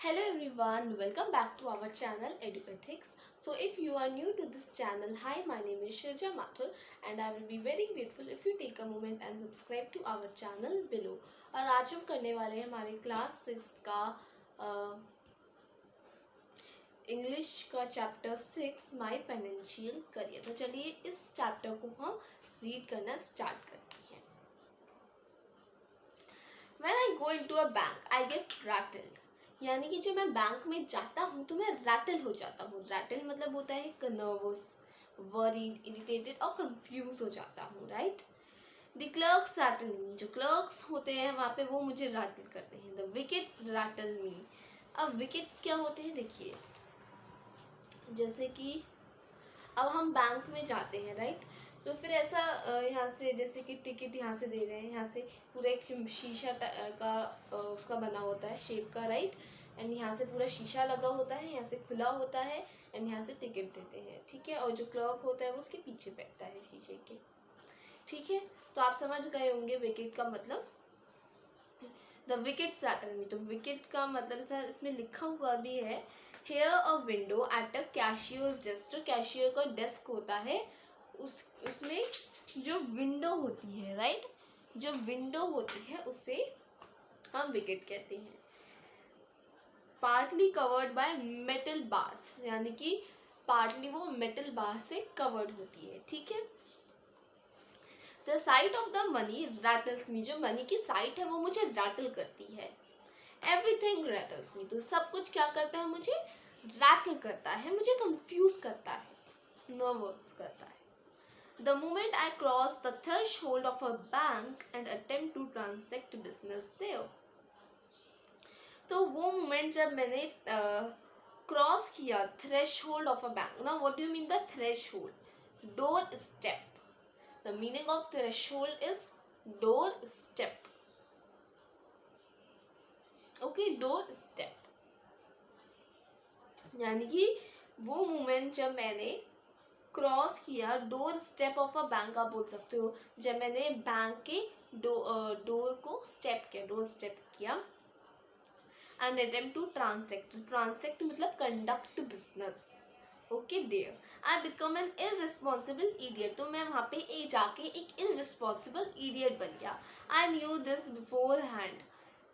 Hello everyone, welcome back to our channel EduEthics. So if you are new to this channel, hi, my name is Shirja Mathur and I will be very grateful if you take a moment and subscribe to our channel below. और आज हम करने वाले हैं हमारे class 6 का English का chapter 6 my financial career. तो चलिए इस चैप्टर को हम रीड करना स्टार्ट करते हैं। When I go into a bank, I get rattled. यानी कि जब मैं बैंक में जाता हूँ तो मैं रैटल हो जाता हूँ। रैटल मतलब होता है नर्वस, वरीड, इरिटेटेड और कंफ्यूज हो जाता हूँ, राइट। द क्लर्क्स रैटल मी, जो क्लर्क्स होते हैं वहाँ पे वो मुझे रैटल करते हैं। द विकेट्स रैटल मी। अब विकेट्स क्या होते हैं देखिए, जैसे कि अब हम बैंक में जाते हैं, राइट। तो फिर ऐसा यहाँ से जैसे कि टिकट यहाँ से दे रहे हैं, यहाँ से पूरा एक शीशा का उसका बना होता है शेप का, राइट। एंड यहाँ से पूरा शीशा लगा होता है, यहाँ से खुला होता है एंड यहाँ से टिकट देते हैं, ठीक है। और जो क्लर्क होता है वो उसके पीछे बैठता है शीशे के, ठीक है। तो आप समझ गए होंगे विकेट का मतलब। द विकेट रैटल मी, तो विकेट का मतलब इसमें लिखा हुआ भी है, here a window at a cashier's desk. जो कैशियर का डेस्क होता है उसमें जो विंडो होती है, राइट, जो विंडो होती है उसे हम विकेट कहते हैं। Partly covered by metal bars, यानी कि पार्टली वो मेटल बार से कवर्ड होती है, ठीक है। The sight of the money rattles me, जो मनी की साइट है वो मुझे रैटल करती है। एवरीथिंग रैटल्स मी, तो सब कुछ क्या करता है, मुझे रैटल करता है, मुझे कंफ्यूज करता है, नर्वस करता है। The moment I cross the threshold of a bank and attempt to transact business there, तो वो मोमेंट जब मैंने क्रॉस किया थ्रेशहोल्ड ऑफ अ बैंक। ना what do you mean by threshold? Door step. The meaning of threshold is door step, okay, door step. यानी कि वो moment जब मैंने क्रॉस किया door step of a bank, आप बोल सकते हो जब मैंने बैंक के डोर को स्टेप किया, डोर स्टेप किया। And attempt to transact, transact मतलब conduct business, okay. There I become an irresponsible idiot, तो मैं वहाँ पे जाके एक इररिस्पॉन्सिबल इडियट बन गया। I knew this before hand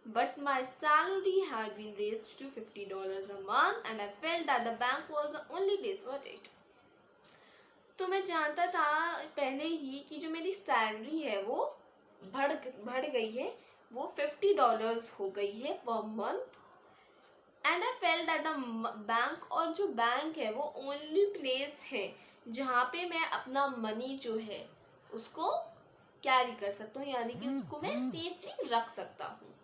but my salary had been raised to $50 a month and I felt that the bank was the only place for it. तो मैं जानता था पहले ही कि जो मेरी सैलरी है वो बढ़ गई है, वो $50 हो गई है per month. And I felt that the bank, और जो बैंक है वो ओनली प्लेस है जहाँ पे मैं अपना मनी जो है उसको कैरी कर सकता हूँ, यानी कि उसको मैं सेफली रख सकता हूँ।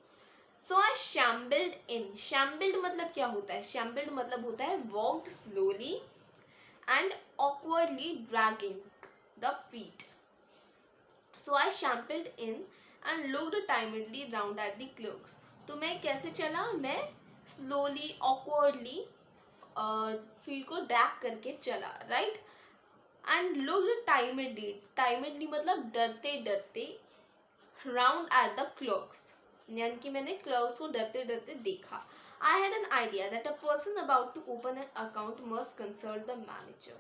सो आई शैम्बल्ड इन। शैम्बल्ड मतलब क्या होता है? शैम्बल्ड मतलब होता है walked slowly and awkwardly dragging the feet. So I shambled in and looked timidly round at the clerks. तो मैं कैसे चला? मैं slowly, awkwardly फीट को ड्रैग करके चला, right. And looked timidly, timidly मतलब डरते डरते, round at the clerks, यानी कि मैंने क्लर्क्स को डरते डरते देखा। I had an idea that a person about to open an account must consult the manager.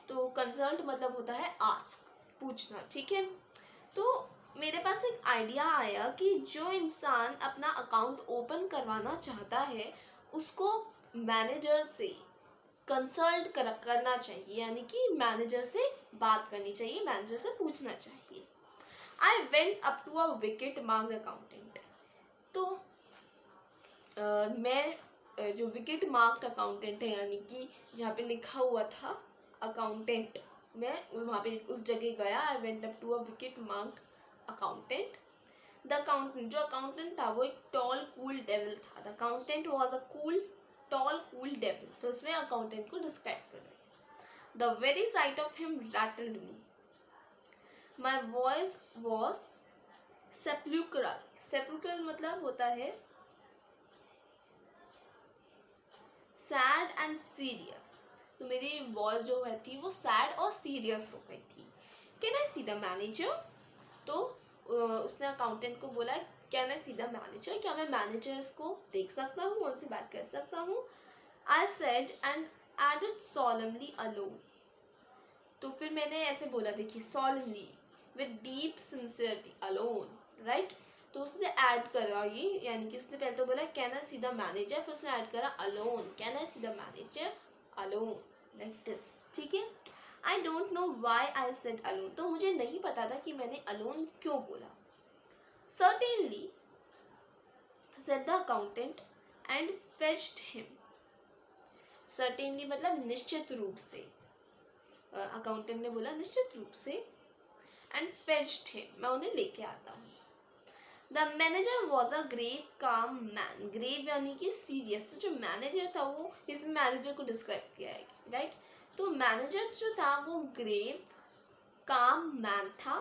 तो कंसल्ट मतलब होता है आस्क, पूछना, ठीक है। तो मेरे पास एक आइडिया आया कि जो इंसान अपना अकाउंट ओपन करवाना चाहता है उसको मैनेजर से कंसल्ट करना चाहिए, यानी कि मैनेजर से बात करनी चाहिए, मैनेजर से पूछना चाहिए। I went up to a wicket marked accountant, तो मैं जो विकेट मार्क्ड अकाउंटेंट है, यानी कि जहाँ पे लिखा हुआ था अकाउंटेंट, मैं वहाँ पे उस जगह गया। I went up to a wicket marked accountant. The accountant, जो अकाउंटेंट था वो एक टॉल कूल डेविल था। The accountant was a tall cool devil, तो इसमें अकाउंटेंट को डिस्क्राइब कर रहे हैं। The very sight of him rattled me, my voice was sepulchral. Sepulchral मतलब होता है सैड एंड सीरियस, तो मेरी वॉइस जो है थी वो सैड और सीरियस हो गई थी। Can I see the manager, तो उसने अकाउंटेंट को बोला can I see the manager, क्या मैं मैनेजर्स को देख सकता हूँ, उनसे बात कर सकता हूँ. I said and added solemnly alone. तो फिर मैंने ऐसे बोला, देखिए solemnly with deep sincerity alone, right. तो उसने ऐड करा ये, यानी कि उसने पहले तो बोला can I see the manager, फिर उसने ऐड करा alone, can I see the manager alone, like this. ठीक है. I don't know why I said alone. तो मुझे नहीं पता था कि मैंने अलोन क्यों बोला. Certainly said the accountant and fetched him. Certainly मतलब निश्चित रूप से, अकाउंटेंट ने बोला निश्चित रूप से. एंड फेच्ड हिम, मैं उन्हें लेके आता हूँ. The manager was a grave calm man. Grave यानी कि सीरियस. तो जो मैनेजर था वो, इसमें मैनेजर को डिस्क्राइब किया है, राइट. तो मैनेजर जो था वो ग्रेव काम मैन था.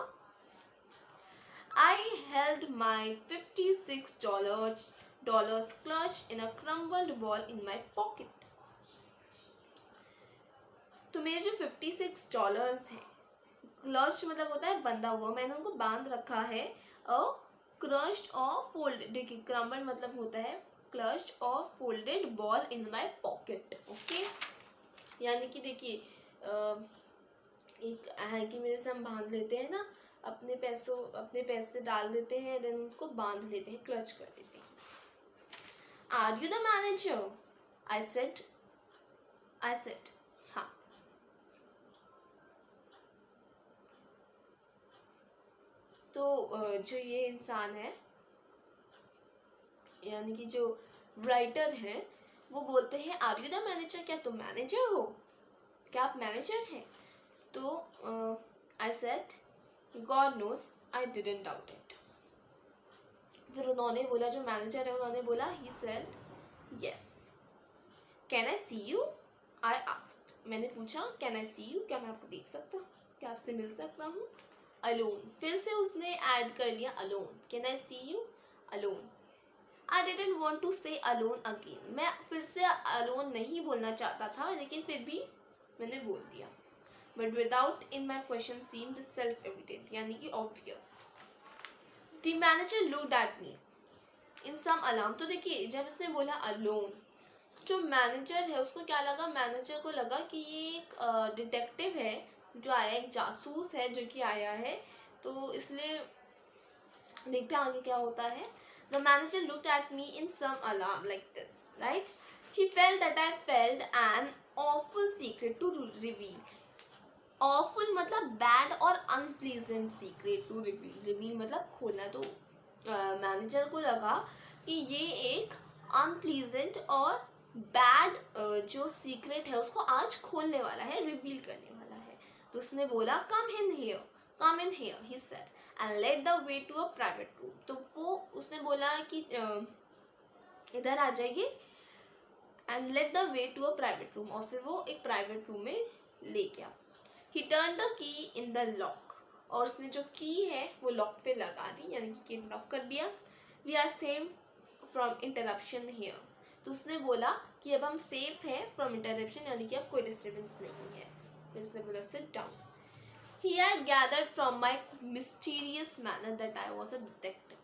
I held my $56 clutched in a crumbled ball in my pocket. तो मेरे जो $56 हैं, क्लच मतलब होता है बंधा हुआ, मैंने उनको बांध रखा है. क्रश्ड और फोल्डेड, देखिए क्रम्बल मतलब होता है क्लच्ड और folded ball in my pocket. Okay, यानी कि देखिए एक हैंकी में जैसे हम बांध लेते हैं ना, अपने पैसे डाल देते हैं, देन उसको बांध लेते हैं, क्लच कर देते हैं. Are you the manager? I said हाँ. तो जो ये इंसान है, यानी कि जो राइटर है, वो बोलते हैं आर यू द मैनेजर, क्या तुम मैनेजर हो, क्या आप मैनेजर हैं? तो I said God knows I didn't doubt it. फिर उन्होंने बोला, जो मैनेजर है उन्होंने बोला, he said yes. Can I see you? I asked, मैंने पूछा कैन आई सी यू, क्या मैं आपको देख सकता हूँ, क्या आपसे मिल सकता हूँ? अलोन, फिर से उसने ऐड कर लिया alone. Can I see you alone. I didn't want to say alone again. मैं फिर से अलोन नहीं बोलना चाहता था, लेकिन फिर भी मैंने बोल दिया. But without in my question seemed self evident, यानी कि obvious. The manager looked at me in some alarm. तो देखिए जब इसने बोला अलोन, जो मैनेजर है उसको क्या लगा, मैनेजर को लगा कि ये एक डिटेक्टिव है जो आया, एक जासूस है जो कि आया है. तो इसलिए देखते हैं आगे क्या होता है. The manager looked at me in some alarm like this, right. He felt that I felt an awful secret to reveal. Awful मतलब बैड और unpleasant secret to reveal. Reveal मतलब खोलना. तो मैनेजर को लगा कि ये एक अनप्लीजेंट और बैड जो सीक्रेट है उसको आज खोलने वाला है, रिवील करने वाला है. तो उसने बोला come in here he said and led the way to a private room. तो वो उसने बोला कि इधर आ जाइए and led the way to a private room. और फिर वो एक प्राइवेट रूम में ले गया. ही turn the key in the lock. और उसने जो की है वो लॉक पे लगा दी, यानी कि लॉक कर दिया. We are same from interruption here. तो उसने बोला कि अब हम सेफ हैं फ्रॉम इंटरप्शन, यानी कि अब कोई डिस्टर्बेंस नहीं है. फिर उसने बोला sit down. He had gathered from my mysterious manner that I was a detective.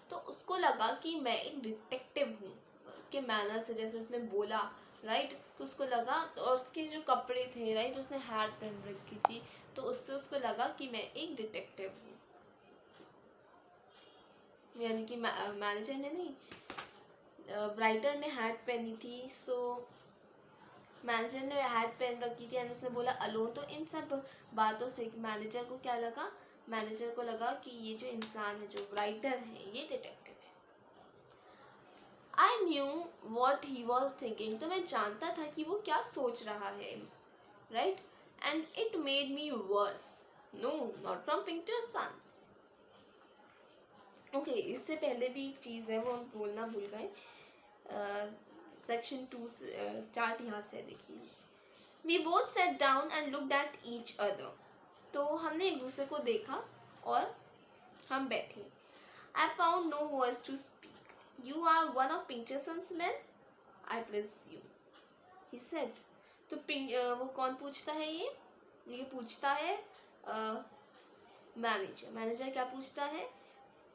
तो उसको लगा कि मैं एक डिटेक्टिव हूँ, उसके मैनर से, जैसे उसने बोला, राइट. तो उसको लगा, और उसके जो कपड़े थे, राइट, उसने हैट पहन रखी थी, तो उससे उसको लगा कि मैं एक डिटेक्टिव हूँ. यानी कि मैनेजर ने नहीं, राइटर ने हैट पहनी थी, सो मैनेजर ने हैट पहन रखी थी एंड उसने बोला अलोन. तो इन सब बातों से मैनेजर को क्या लगा, मैनेजर को लगा कि ये जो इंसान है, जो राइटर है, ये डिटेक्टिव है. I knew what he was thinking. तो मैं जानता था कि वो क्या सोच रहा है, right. And it made me worse. No, not from Pinter sons. Okay, इससे पहले भी एक चीज़ है वो हम बोलना भूल गए. सेक्शन 2 स्टार्ट यहाँ से देखिए. We both sat down and looked at each other. तो हमने एक दूसरे को देखा और हम बैठे. I found no words to speak. You are one of Pinkerton's man, I presume, he said. तो वो कौन पूछता है, ये पूछता है मैनेजर. मैनेजर क्या पूछता है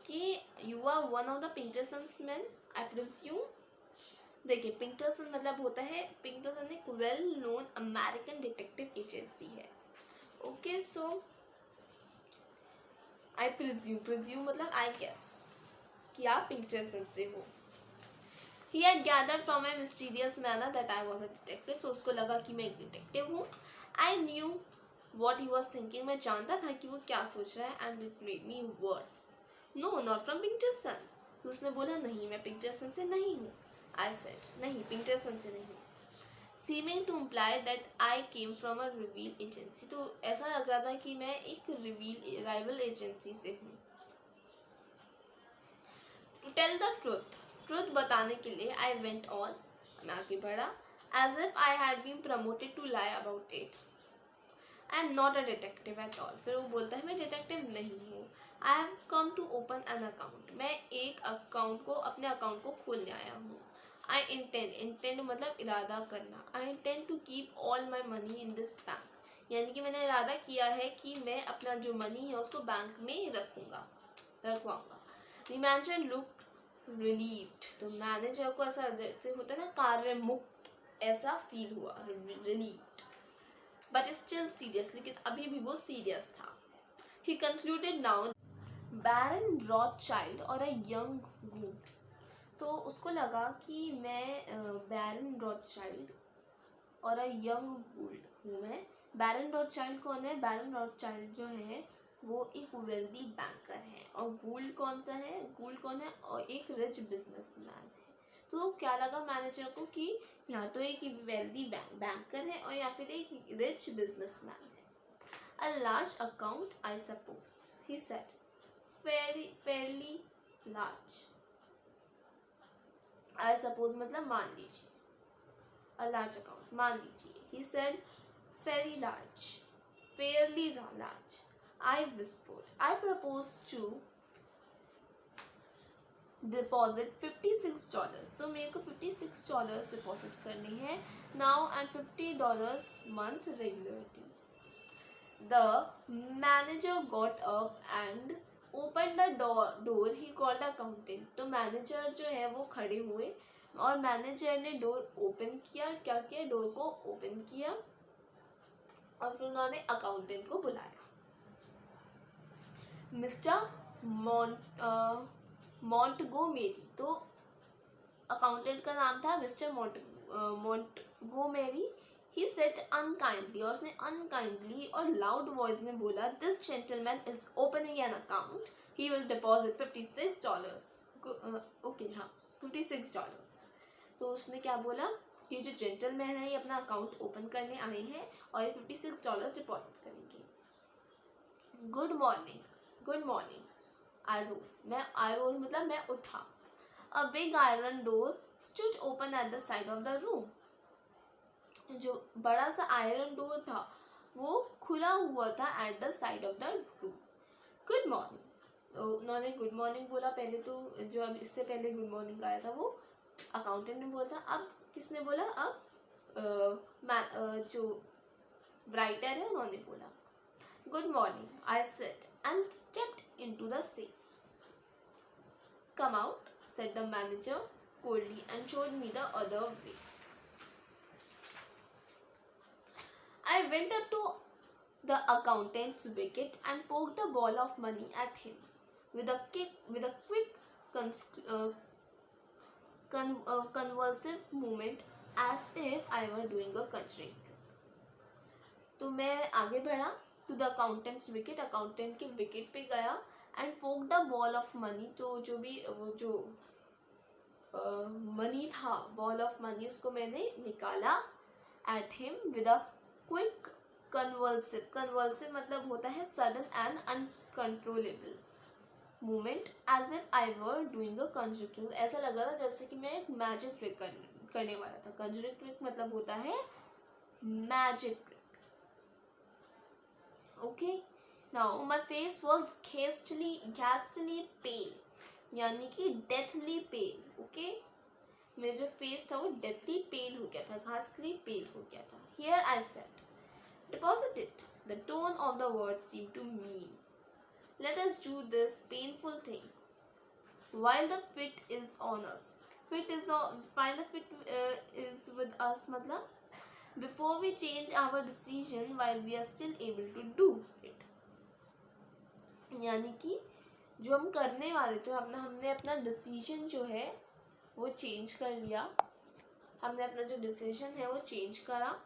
कि you are one of the Pinkerton's man I presume. देखिए पिंटरसन मतलब होता है, पिंटरसन एक well known American detective agency है। ओके सो आई प्रिज्यूम मतलब आई गेस कि आप पिंटरसन से हो। He had gathered from my mysterious manner that I was a detective, तो उसको लगा कि मैं एक डिटेक्टिव हूँ। I knew what he was thinking, मैं जानता था कि वो क्या सोच रहा है, and it made me worse. No, not from Pinkerton. तो उसने बोला नहीं मैं पिंटरसन से नहीं हूँ। I said नहीं पिंटरसन से नहीं। Seeming to imply that I came from a rival agency, तो ऐसा लग रहा था कि मैं एक rival agency से हूँ। To tell the truth बताने के लिए I went on, मैं आगे बढ़ा, as if I had been promoted to lie about it. I am not a detective at all. फिर वो बोलता है मैं डिटेक्टिव नहीं हूँ। I have come to open an account. मैं एक अकाउंट को अपने अकाउंट को खोलने आया हूँ। I intend मतलब इरादा करना। I intend to keep all my money in this bank. यानी कि मैंने इरादा किया है कि मैं अपना जो मनी है उसको बैंक में रखवाऊंगा। The manager looked relieved. तो मैनेजर को ऐसा जैसे होता है ना कार्य मुक्त, ऐसा फील हुआ, relieved. But still serious, लेकिन अभी भी वो सीरियस था। He concluded now, Baron Rothschild और a young goon. तो उसको लगा कि मैं बैरन रॉथशाइल्ड और अ यंग गूल्ड हूँ मैं। बैरन रॉथशाइल्ड कौन है? बैरन रॉथशाइल्ड जो है वो एक वेल्दी बैंकर है, और गूल्ड कौन सा है? गूल्ड कौन है? और एक रिच बिजनेसमैन है। तो क्या लगा मैनेजर को कि या तो एक वेल्दी बैंकर है और या फिर एक रिच बिजनेसमैन है। A large account I suppose, he said, fairly large. I suppose मतलब मान लीजिए, अ लार्ज अकाउंट मान लीजिए। He said fairly large. I whispered, I propose to deposit $56. तो मेरे को $56 डिपॉजिट करने हैं now and $50 month regularity. The manager got up and opened the door. He called the accountant. तो मैनेजर जो है वो खड़े हुए और मैनेजर ने डोर ओपन किया। क्या किया? डोर को ओपन किया और फिर उन्होंने अकाउंटेंट को बुलाया। मिस्टर मॉन्टगोमेरी, तो अकाउंटेंट का नाम था mister Montgomery. He said unkindly, और उसने अनकाइंडली और लाउड वॉइस में बोला, this gentleman is opening an account, he will deposit $56। Okay हाँ $56। तो उसने क्या बोला? ये जो जेंटलमैन है ये अपना अकाउंट ओपन करने आए हैं और ये $56 डिपॉजिट करेंगे। गुड मॉर्निंग आई रोज मतलब मैं उठा। A big iron door stood open at the side of the room. जो बड़ा सा आयरन डोर था वो खुला हुआ था at the side of the room. Good morning, तो उन्होंने गुड मॉर्निंग बोला पहले। तो जो अब इससे पहले गुड मॉर्निंग आया था वो अकाउंटेंट ने बोला था। अब किसने बोला? अब जो राइटर है उन्होंने बोला, good morning I said and stepped into the safe. Come out, said the manager coldly and showed me the other way. I went up to the accountant's wicket and poked the ball of money at him with a quick convulsive movement as if I were doing a conjuring trick. तो मैं आगे बढ़ा to the accountant's wicket, accountant के wicket पे गया and पोक the ball of money. तो जो भी वो जो मनी था, बॉल ऑफ मनी, उसको मैंने निकाला at him with a quick convulsive मतलब होता है sudden and uncontrollable movement, as if I were doing a conjuring trick. ऐसा लग रहा था जैसे कि मैं एक मैजिक ट्रिक करने वाला था। कंजुरिंग ट्रिक मतलब होता है magic trick. Okay, now my face was ghastly pale, यानी कि deathly pale. Okay, मेरा जो face था वो deathly pale हो गया था, ghastly pale हो गया था। Here I said, deposit it. The tone of the words seemed to mean, let us do this painful thing. while the fit is on us. Fit is the while the fit is with us मतलब before we change our decision while we are still able to do it. यानी कि जो हम करने वाले थे हमने अपना डिसीजन जो है वो चेंज कर लिया, हमने अपना जो डिसीजन है वो चेंज करा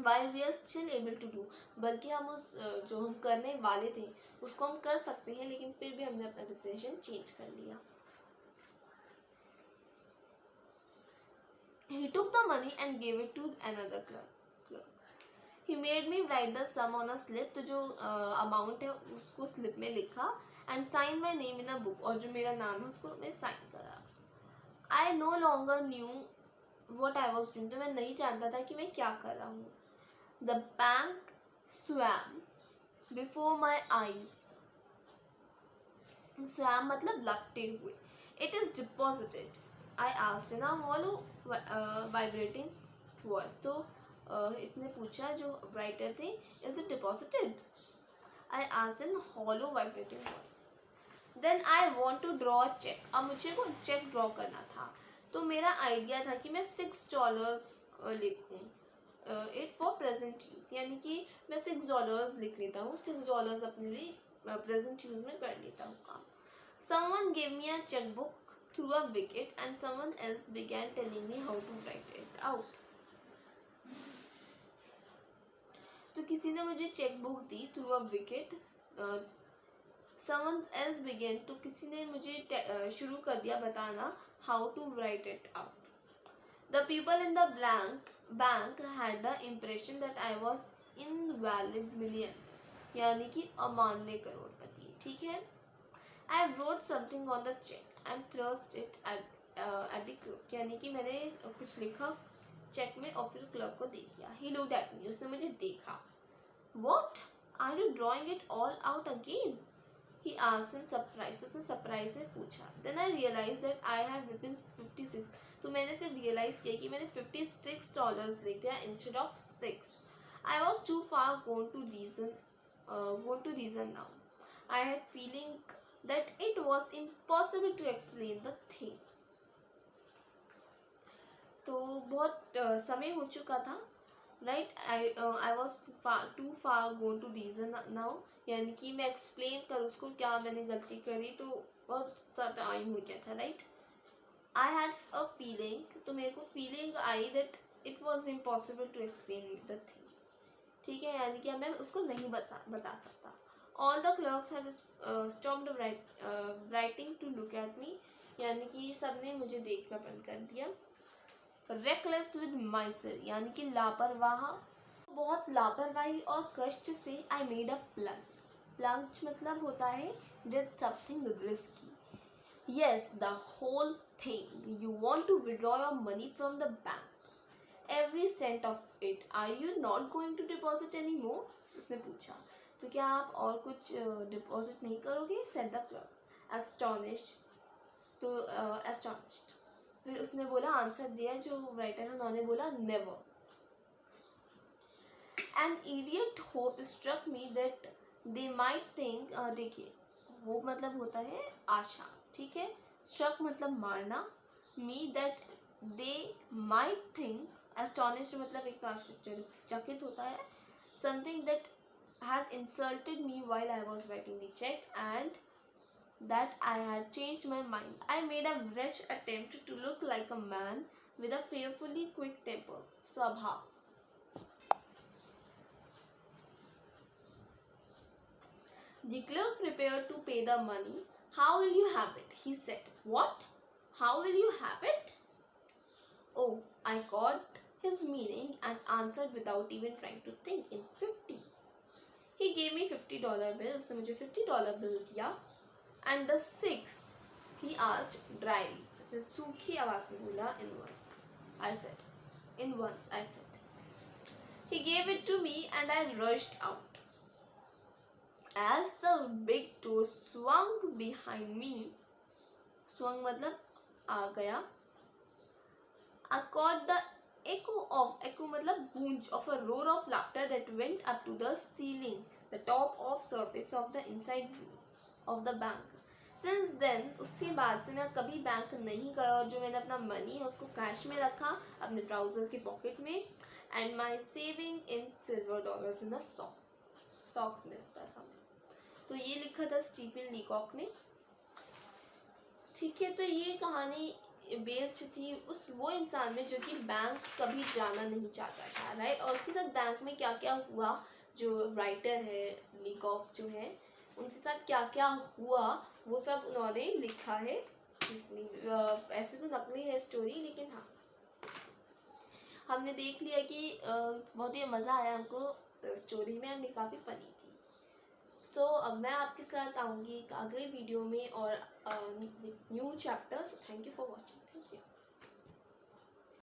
while we are still able to do, बल्कि हम उस जो हम करने वाले थे उसको हम कर सकते हैं, लेकिन फिर भी हमने अपना डिसीजन चेंज कर लिया. He took the money and gave it to another clerk. He made me write the sum on a slip, तो जो अमाउंट है उसको स्लिप में लिखा, and sign my name in a book, और जो मेरा नाम है उसको मैं साइन करा. I no longer knew what I was doing, तो मैं नहीं जानता था कि मैं क्या कर रहा हूँ. The bank swam before my eyes. swam मतलब लपटे हुए. It is deposited, I asked in a hollow vibrating voice. तो इसने पूछा, जो राइटर थे, is it deposited? I asked in hollow vibrating voice. Then I want to draw a check. अब मुझे को चेक ड्रॉ करना था, तो मेरा आइडिया था कि मैं $6 लिखूँ इट फॉर प्रेजेंट यूज़, यानी कि मैं $6 लिख लेता हूँ, $6 अपने लिए प्रेजेंट यूज़ में कर लेता हूँ काम. Someone gave me a checkbook through a wicket and someone else began telling me how to write it out. तो किसी ने मुझे chequebook the through a wicket. someone else began, तो किसी ने मुझे शुरू कर दिया बताना how to write it out. The people in the bank had the impression that I was invalid million, यानी कि अमान्य करोड़पति. ठीक है. I wrote something on the check and thrust it at the clerk, यानी कि मैंने कुछ लिखा चेक में और फिर क्लर्क को दे दिया. He looked at me, उसने मुझे देखा. What? Are you drawing it all out again? He asked in surprise. उसने सरप्राइज से पूछा. Then I realized that I had written 56. तो मैंने फिर रियलाइज किया कि मैंने $56 लिख दिया instead of 6. I was too far gone to reason now. I had feeling that it was impossible to explain the thing. तो बहुत समय हो चुका था. Right. I was too far gone to reason now, यानी कि मैं एक्सप्लेन कर उसको क्या मैंने गलती करी, तो बहुत सा टाइम हो गया था. Right. I had a feeling, तो मेरे को फीलिंग आई that it was impossible to explain the thing. ठीक है, यानी कि मैं उसको नहीं बता सकता. All the clerks had stopped writing to look at me, यानी कि सब ने मुझे देखना बंद कर दिया. रेकलेस विद माइसेल्फ, यानी कि लापरवाह, बहुत लापरवाही और कष्ट से I made a plunge. Plunge मतलब होता है did something risky. Yes, the whole thing. You want to withdraw your money from the bank, every cent of it. Are you not going to deposit any more? उसने पूछा, तो क्या आप और कुछ डिपॉजिट नहीं करोगे? Said the clerk astonished. तो एस्टोनिश्ड. फिर उसने बोला, आंसर दिया जो राइटर है, उन्होंने बोला never. An idiot hope struck me that they might think. देखिए, होप मतलब होता है आशा. ठीक है. स्ट्रक मतलब मारना. Me that they might think. Astonished मतलब एक आश्चर्यचकित होता है. Something that had insulted me while I was writing the check and that I had changed my mind. I made a wretched attempt to look like a man with a fearfully quick temper. Swabha. The clerk prepared to pay the money. How will you have it? He said. What? How will you have it? Oh, I caught his meaning and answered without even trying to think in 50s. He gave me $50 bill. उसने मुझे $50 bill दिया. And the 6, he asked dryly. उसने सूखी आवाज में बोला, in once. I said. In once, I said. He gave it to me and I rushed out. As the big door swung behind me, swung मतलब आ गया. I caught the echo मतलब गूंज of a roar of laughter that went up to the ceiling, the top of surface of the inside room of the bank. Since then उसके बाद से मैं कभी bank नहीं गया और जो मैंने अपना मनी है उसको कैश में रखा अपने ट्राउजर्स की पॉकेट में and my saving in silver dollars in the socks में रखता था। तो ये लिखा था स्टीफन लीकॉक ने। ठीक है, तो ये कहानी बेस्ड थी उस वो इंसान में जो कि बैंक कभी जाना नहीं चाहता था, राइट। और उसके साथ बैंक में क्या क्या हुआ, जो राइटर है लीकॉक जो है उनके साथ क्या क्या हुआ वो सब उन्होंने लिखा है इसमें। ऐसे तो नकली है स्टोरी, लेकिन हाँ हमने देख लिया कि बहुत ही मज़ा आया हमको स्टोरी में एंड काफ़ी फनी थी। सो अब मैं आपके साथ आऊँगी एक अगले वीडियो में और new chapter. So thank you for watching.